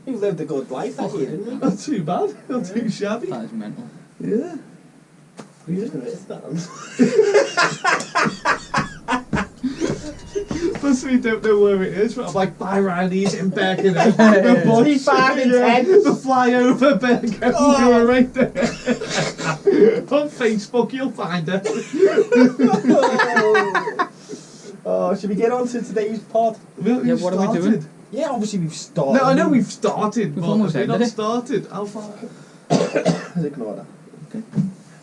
he lived a good life that year, didn't he? Not too bad, not too shabby. That is mental. Yeah. We just noticed that. Plus we don't know where it is, but I'm like, bye Riley's in Birkenhead. The bush, 35 and yeah, 10. the flyover Birkenhead, Oh. you're right there. On Facebook you'll find her. Oh, should we get on to today's pod? Well, Yeah, we've what are we started. doing? Yeah, obviously we've started. No, I know we've started, We've but almost we've not ended it. started. How far? Ignore that. Okay.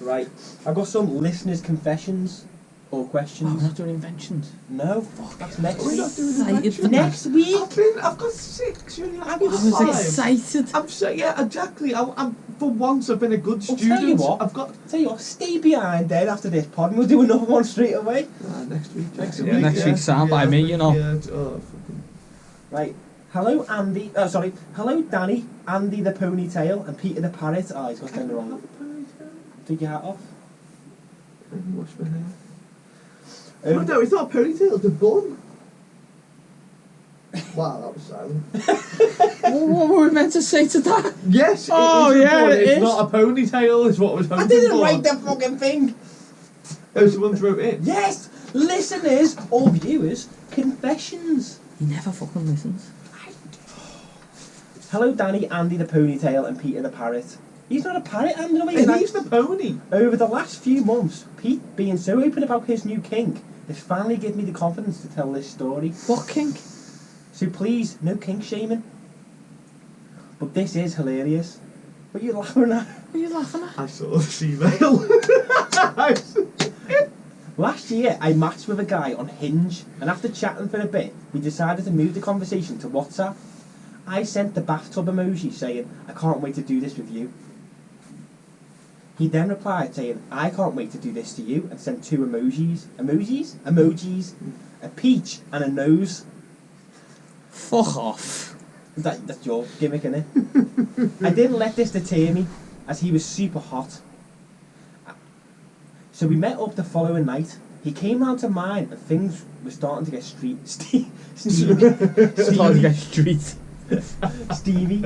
Right, I've got some listeners' confessions or Oh, we're questions. not doing inventions. No, fuck, that's next We're week. not doing Excited inventions. for Next week. I've got 6. You only have I got was 5. excited. I'm so, yeah, exactly. I'm for once I've been a good I'll student. tell you what. I've got Tell you what, stay behind then after this pod and we'll do another one straight away. next week. Yeah, next week's sound by me, you know. Yeah, fucking. Right. Hello, Andy. Hello, Danny, Andy the ponytail, and Peter the parrot. Oh, he's got them wrong. Take your hat off. Wash my hair. No, it's not a ponytail, it's a bun. Wow, that was silent. What were we meant to say to that? Yes, Oh, it is a yeah, bun. it It's is. not a ponytail, is what was hoping I didn't for. write the fucking thing. Oh, someone wrote it. Yes, listeners or viewers, confessions. He never fucking listens. Hello, Danny, Andy the ponytail, and Peter the parrot. He's not a parrot, Andy. No, And he's the pony. Over the last few months, Pete, being so open about his new kink, has finally given me the confidence to tell this story. What kink? So please, no kink shaming. But this is hilarious. What are you laughing at? What are you laughing at? I saw this email. Last year, I matched with a guy on Hinge, and after chatting for a bit, we decided to move the conversation to WhatsApp. I sent the bathtub emoji saying, I can't wait to do this with you. He then replied saying, I can't wait to do this to you, and sent 2 emojis. Emojis. A peach and a nose. Fuck off. That's your gimmick, innit? I didn't let this deter me, as he was super hot. So we met up the following night. He came round to mine and things were starting to get steamy. Stevie.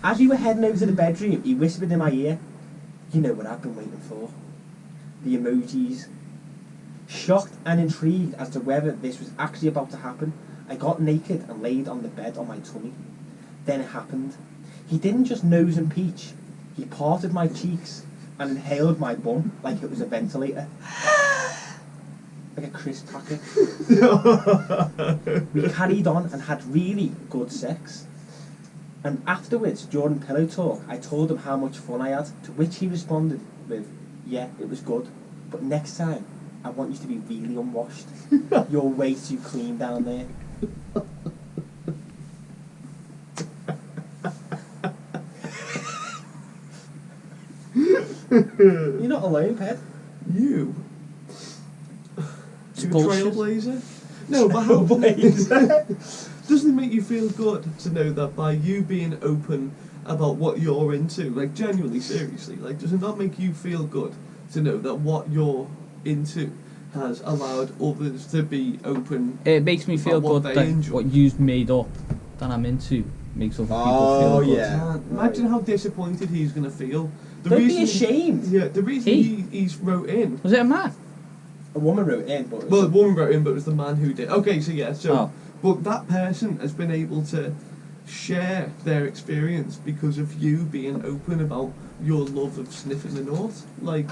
As we were heading over to the bedroom, he whispered in my ear, "You know what I've been waiting for. The emojis." Shocked and intrigued as to whether this was actually about to happen, I got naked and laid on the bed on my tummy. Then it happened. He didn't just nose and peach. He parted my cheeks and inhaled my bum like it was a ventilator. Like a crisp packet. We carried on and had really good sex. And afterwards, during pillow talk, I told him how much fun I had, to which he responded with, "Yeah, it was good, but next time, I want you to be really unwashed. You're way too clean down there." You're not alone, Ped. You? It's You a bullshit. trailblazer? No, but how doesn't it make you feel good to know that by you being open about what you're into, like genuinely, seriously, like does it not make you feel good to know that what you're into has allowed others to be open? It makes me feel About what good they that enjoy. what you've made up that I'm into makes other people Oh, feel good. yeah. Man, imagine how disappointed he's going to feel. Don't be ashamed. Yeah, the reason He? he's wrote in. Was it a man? A woman wrote in, but Well, the woman wrote in, but it was the man who did. Okay, so yeah, so Oh. but that person has been able to share their experience because of you being open about your love of sniffing the north. Like,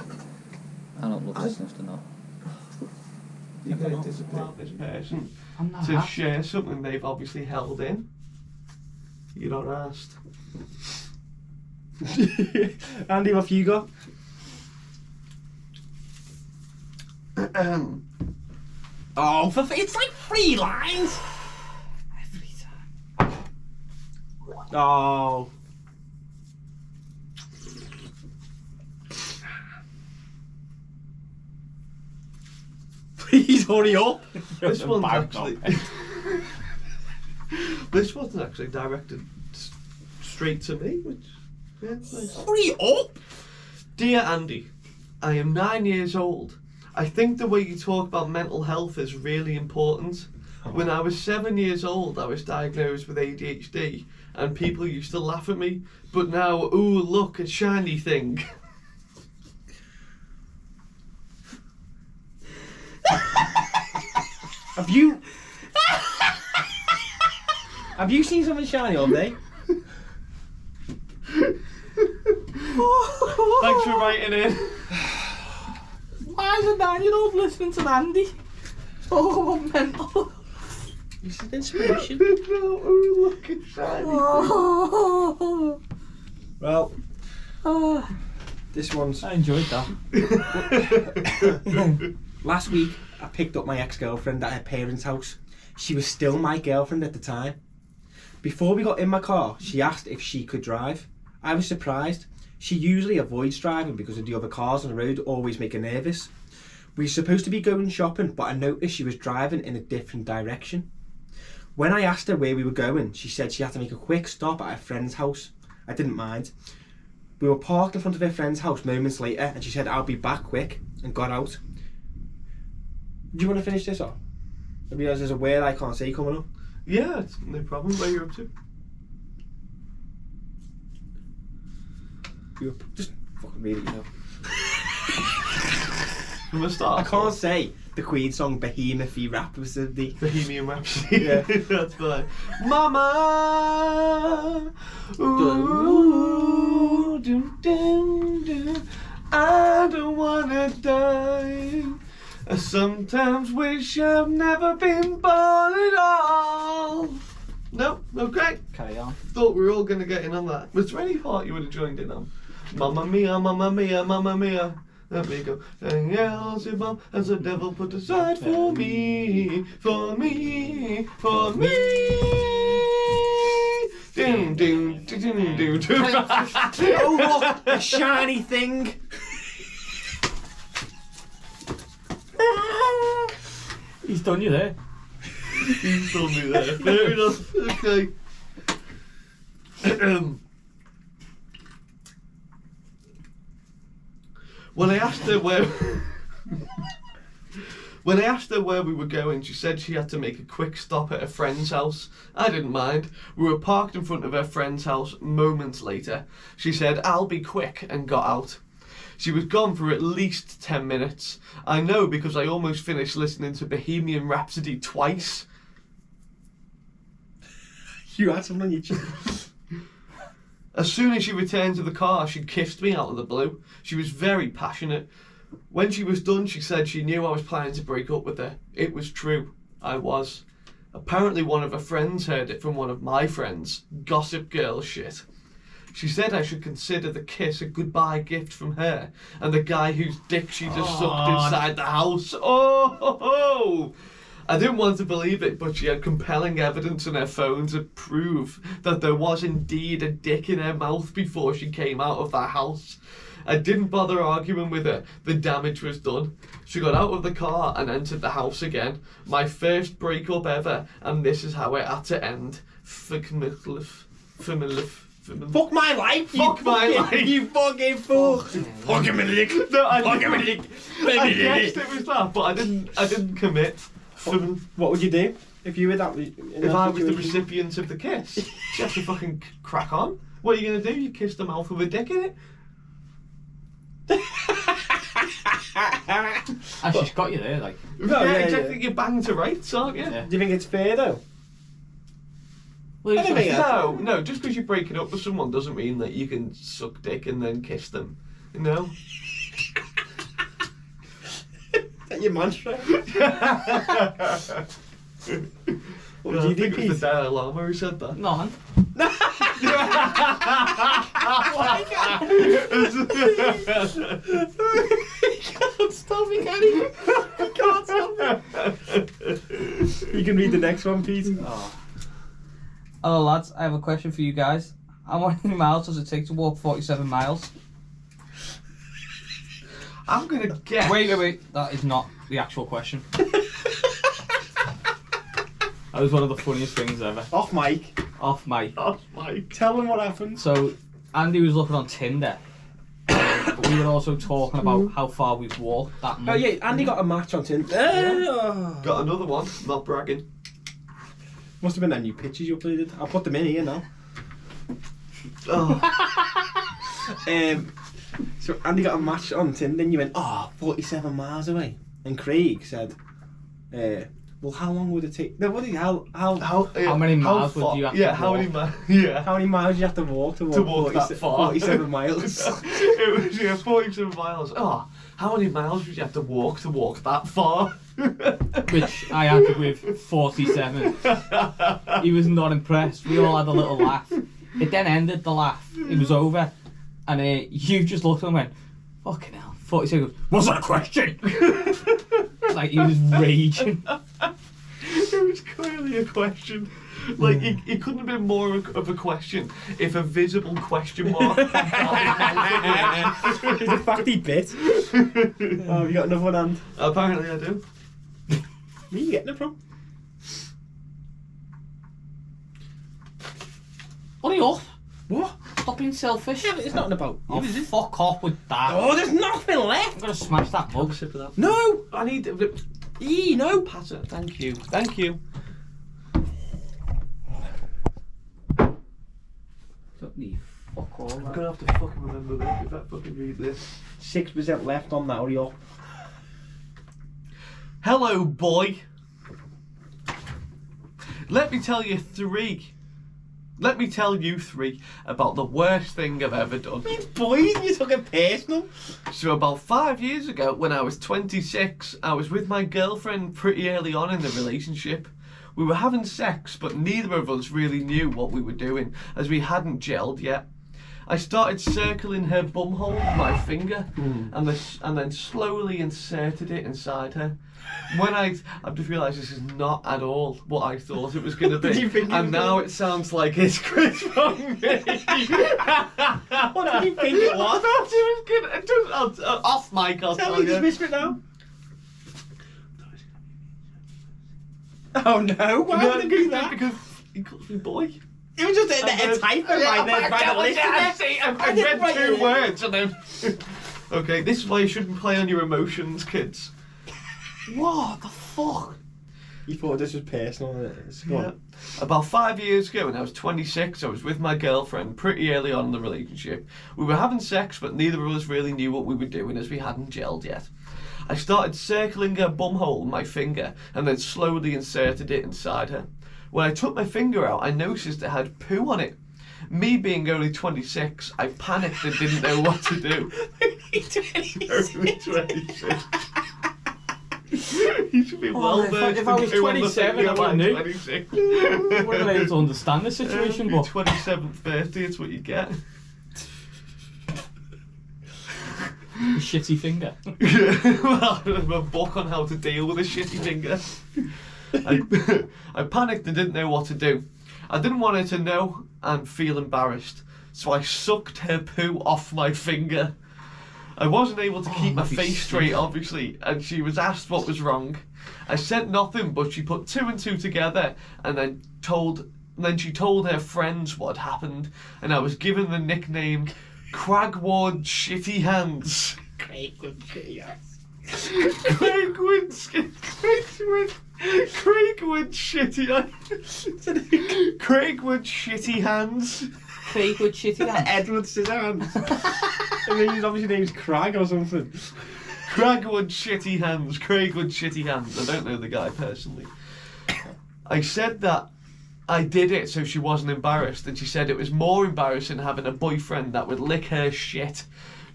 I don't love this enough to know. you can't disappoint this person I'm not to share something they've obviously held in. You don't asked. Andy, what have you got? Oh, it's like 3 lines. Every time. Oh. Please hurry up. This one's Bagged actually. up. This one's actually directed straight to me, which. Yeah, nice. Hurry up. Dear Andy, I am 9 years old. I think the way you talk about mental health is really important. When I was 7 years old, I was diagnosed with ADHD, and people used to laugh at me. But now, ooh, look, a shiny thing. Have you? Have you seen something shiny all day? Thanks for writing in. Why is a 9-year-old listening to Andy? Oh, what mental. This is inspiration. No, ooh, look, a shiny thing. Well, this one's. I enjoyed that. Last week, I picked up my ex-girlfriend at her parents' house. She was still my girlfriend at the time. Before we got in my car, she asked if she could drive. I was surprised. She usually avoids driving because of the other cars on the road always make her nervous. We were supposed to be going shopping, but I noticed she was driving in a different direction. When I asked her where we were going, she said she had to make a quick stop at her friend's house. I didn't mind. We were parked in front of her friend's house moments later, and she said, "I'll be back quick," and got out. Do you want to finish this off? I realise there's a word I can't say coming up. Yeah, it's no problem. Where you're up to? Just fucking read it, you know. From the start. I can't say the Queen song Behemoth Rhapsody. Bohemian Rhapsody. Yeah. That's fine. Mama, ooh, dum, dum, dum, I don't wanna die. I sometimes wish I've never been born at all. No, okay. Carry on. Thought we were all gonna get in on that. Was there any part you would have joined in on? Mamma mia, mamma mia, mamma mia. Let me go. And Beelzebub has the devil put aside for me, for me, for me. Doom, doom, doom, doom, doom, doom. Oh, look, a shiny thing. He's done you there. He's done me there. Fair enough. Okay. When I asked her where... When I asked her where we were going, she said she had to make a quick stop at a friend's house. I didn't mind. We were parked in front of her friend's house moments later. She said, "I'll be quick," and got out. She was gone for at least 10 minutes. I know because I almost finished listening to Bohemian Rhapsody twice. You had something on your chin. As soon as she returned to the car, she kissed me out of the blue. She was very passionate. When she was done, she said she knew I was planning to break up with her. It was true. I was. Apparently one of her friends heard it from one of my friends. Gossip girl shit. She said I should consider the kiss a goodbye gift from her and the guy whose dick she just sucked inside the house. Oh! I didn't want to believe it, but she had compelling evidence on her phone to prove that there was indeed a dick in her mouth before she came out of that house. I didn't bother arguing with her. The damage was done. She got out of the car and entered the house again. My first breakup ever, and this is how it had to end. Fuck my life, you fucking fool! Fuck him in the dick! No, Fuck him in the dick! I guessed it was that, but I didn't commit. What would you do if you were that? If I was the recipient of the kiss, you have to fucking crack on. What are you gonna do? You kiss the mouth with a dick in it? And she's got you there, like. No, yeah, exactly. You're banged to rights, aren't you? Yeah. Do you think it's fair though? Well, I don't think that's- No, just because you're breaking up with someone doesn't mean that you can suck dick and then kiss them. You know? Is that your mantra? What I do you think do, it was Pete? the Dalai Lama who said that. No, man. Can't stop me, can he? Can't stop me. You can read the next one, Pete. Hello, lads. I have a question for you guys. How many miles does it take to walk 47 miles? I'm gonna guess. Wait. That is not the actual question. That was one of the funniest things ever. Off mic. Off mic. Oh, Mike. Tell them what happened. So, Andy was looking on Tinder. But we were also talking about how far we've walked that Oh month. yeah, Andy got a match on Tinder. Got another one. Not bragging. Must have been them new pictures you uploaded. I'll put them in here now. Oh. So Andy got a match on Tinder and you went, 47 miles away. And Craig said, well, how long would it take? No, what did he, how many miles would you have to how walk? many miles? Yeah. How many miles do you have to walk To walk that far. 47 miles. It was 47 miles. Oh, how many miles would you have to walk that far? Which I answered with 47. He was not impressed. We all had a little laugh. It then ended the laugh. It was over. And you just looked at him and went, fucking hell. 47 goes, was that a question? Like he was raging. It was clearly a question. Like, it couldn't have been more of a question if a visible question mark. It's a fatty bit. Oh, have you got another one, Andy? Apparently I do. Where are you getting it from? Hurry up. What? Stop being selfish. Yeah, it's not about Oh, you, is it? fuck off with that. Oh, there's nothing I'm left. gonna smash that Have a mug. sip of that. No. I need... No. Pass it. Thank you. Thank you. Don't need fuck all I'm that. gonna have to fucking remember this if I fucking read this. 6% left on that, hurry up. Hello, boy. Let me tell you three about the worst thing I've ever done. Boys, you took it personal. So about 5 years ago, when I was 26, I was with my girlfriend pretty early on in the relationship. We were having sex, but neither of us really knew what we were doing, as we hadn't gelled yet. I started circling her bumhole with my finger, and then slowly inserted it inside her. When I've just realised this is not at all what I thought it was going to be, Did you think it was and now it sounds like it's Chris from me. What did you think it I was? thought it was going to... Off mic, I'll Tell tell me, just you. whisper it now. Oh no, why would it do that? Because he calls me boy. It was just a typo by the listener. I read two words and then... Okay, this is why you shouldn't play on your emotions, kids. What the fuck? You thought this was personal, it's go Yeah. on. About 5 years ago, when I was 26, I was with my girlfriend pretty early on in the relationship. We were having sex, but neither of us really knew what we were doing as we hadn't gelled yet. I started circling her bumhole with my finger and then slowly inserted it inside her. When I took my finger out, I noticed it had poo on it. Me being only 26, I panicked and didn't know what to do. Only 26. You should be well versed. if I was 27, I would've knew. 26. I wouldn't have been able to understand the situation, Your but 27th birthday, it's what you get. a shitty finger. Well, a book on how to deal with a shitty finger. I panicked and didn't know what to do. I didn't want her to know and feel embarrassed, so I sucked her poo off my finger. I wasn't able to keep my that'd be face straight, obviously, and she was asked what was wrong. I said nothing, but she put 2 and 2 together, and then she told her friends what happened, and I was given the nickname Cragwood Shitty Hands. Cragwood Shitty Hands. Cragwood Shitty Hands. Cragwood Shitty Hands. Fake with shitty hands. Edward Scissorhands. I mean, his obviously name's Crag or something. Cragwood Shitty Hands. Craigwood Shitty Hands. I don't know the guy personally. I said that I did it so she wasn't embarrassed, and she said it was more embarrassing having a boyfriend that would lick her shit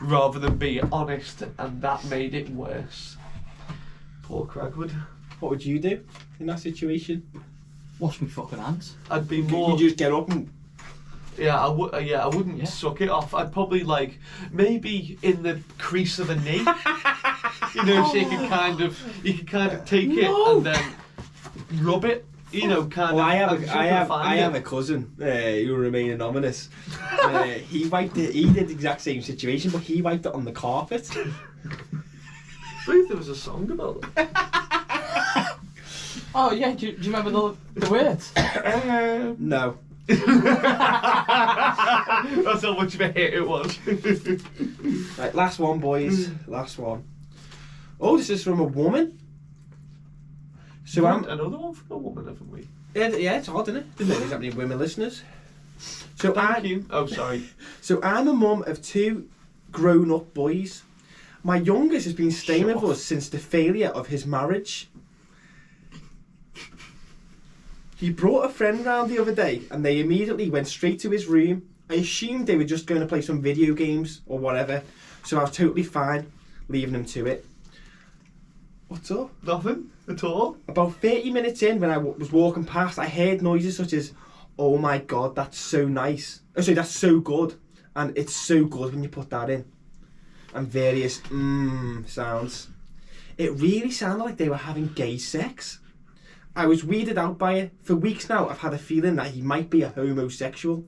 rather than be honest, and that made it worse. Poor Cragwood. What would you do in that situation? Wash me fucking hands. I'd be more. You just get up and... Yeah, I wouldn't suck it off. I'd probably maybe in the crease of the knee. You know, so you can kind of take it and then rub it. You know, kind Well, of. I have a cousin who will remain anonymous. He did the exact same situation, but he wiped it on the carpet. I believe there was a song about it. Oh yeah, do you remember the words? No. That's how much of a hit it was. Right, last one, boys. Last one. Oh, this is from a woman. So I'm... Another one from a woman, haven't we? Yeah, it's odd, isn't it? Didn't know there's that many women listeners. So Thank you. Oh, sorry. So I'm a mum of 2 grown-up boys. My youngest has been staying with us since the failure of his marriage. He brought a friend round the other day and they immediately went straight to his room. I assumed they were just going to play some video games or whatever, so I was totally fine leaving them to it. What's up? Nothing at all. About 30 minutes in, when I was walking past, I heard noises such as, "Oh my god, that's so nice." Oh, sorry, that's so good. And it's so good when you put that in. And various sounds. It really sounded like they were having gay sex. I was weirded out by it. For weeks now, I've had a feeling that he might be a homosexual.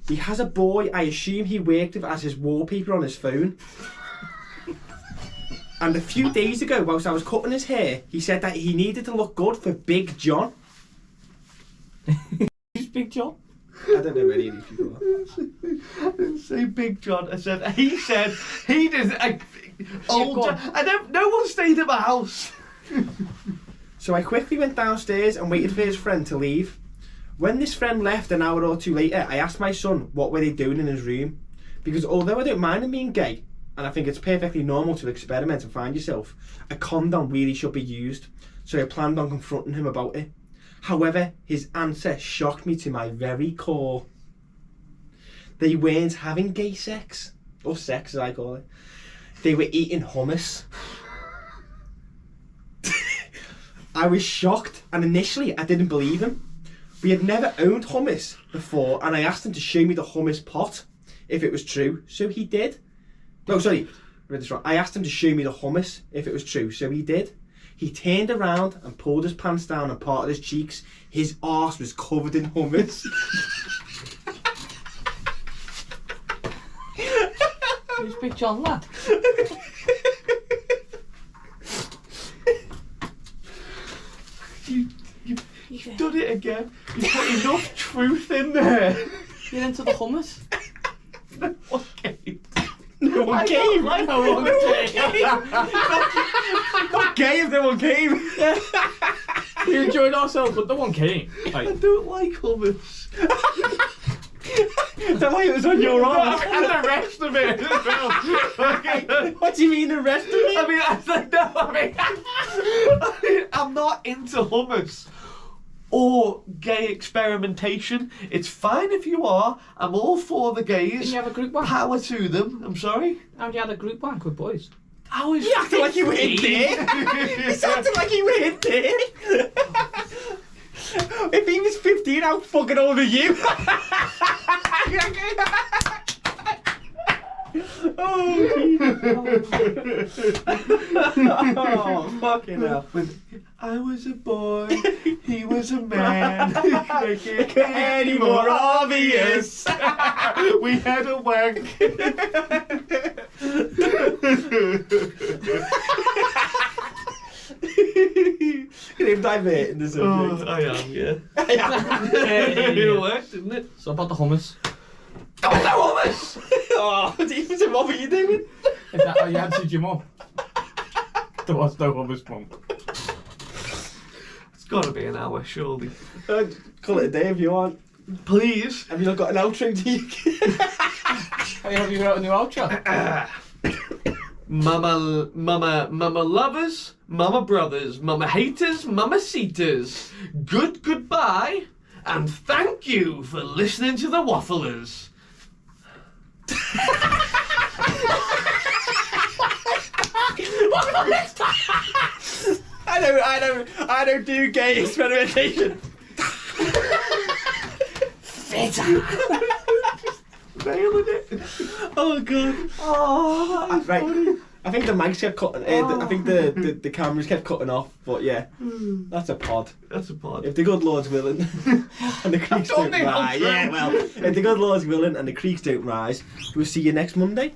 He has a boy I assume he worked with as his wallpaper on his phone. And a few days ago, whilst I was cutting his hair, he said that he needed to look good for Big John. Who's Big John? I don't know where any of these people are. I didn't say Big John. I said he didn't. No one stayed at my house. So I quickly went downstairs and waited for his friend to leave. When this friend left an hour or two later, I asked my son what were they doing in his room. Because although I don't mind him being gay, and I think it's perfectly normal to experiment and find yourself, a condom really should be used. So I planned on confronting him about it. However, his answer shocked me to my very core. They weren't having gay sex, or sex as I call it. They were eating hummus. I was shocked, and initially I didn't believe him. We had never owned hummus before, and I asked him to show me the hummus pot, if it was true, so he did. No, sorry, I read this wrong. I asked him to show me the hummus, if it was true, so he did. He turned around and pulled his pants down and parted his cheeks. His arse was covered in hummus. Who's Big John, lad? You've done it again. You put enough truth in there. You're into the hummus? No, No one came. No one came. Not gay if no one came. We enjoyed ourselves, but no one came. I Like, don't like hummus. Is that why it was on your arm? And the rest of it as well. What do you mean the rest of it? I mean, I'm not into hummus or gay experimentation. It's fine if you are. I'm all for the didn't gays. you have a group wank? Power to them. I'm sorry. How'd you have a group wank with boys? I was. You acted like you were in there. You sounded like you were in there. If he was 15, I'd fucking over you. Oh, fucking hell. I was a boy, he was a man. Make it Any more obvious? We had a wank. You're diverting the subject. I am, yeah. Yeah. It worked, didn't it? So about the hummus. That was no hummus! Oh, what were you doing? Is that how you answered your mum? There was no hummus, mum. It's gotta be an hour, surely. Call it a day if you want. Please. Have you not got an outro to you? Have you wrote a new outro? Mama lovers, mama brothers, mama haters, mama seaters. Goodbye, and thank you for listening to the Wafflers. I don't do gay experimentation. Nailing it. Oh god. Oh, that is Right. funny. I think the mics kept cutting. I think the cameras kept cutting off. But yeah, that's a pod. That's a pod. If the good Lord's willing, and the creeks Don't don't think I'll rise. try. Yeah, well, if the good Lord's willing and the creeks don't rise, we'll see you next Monday.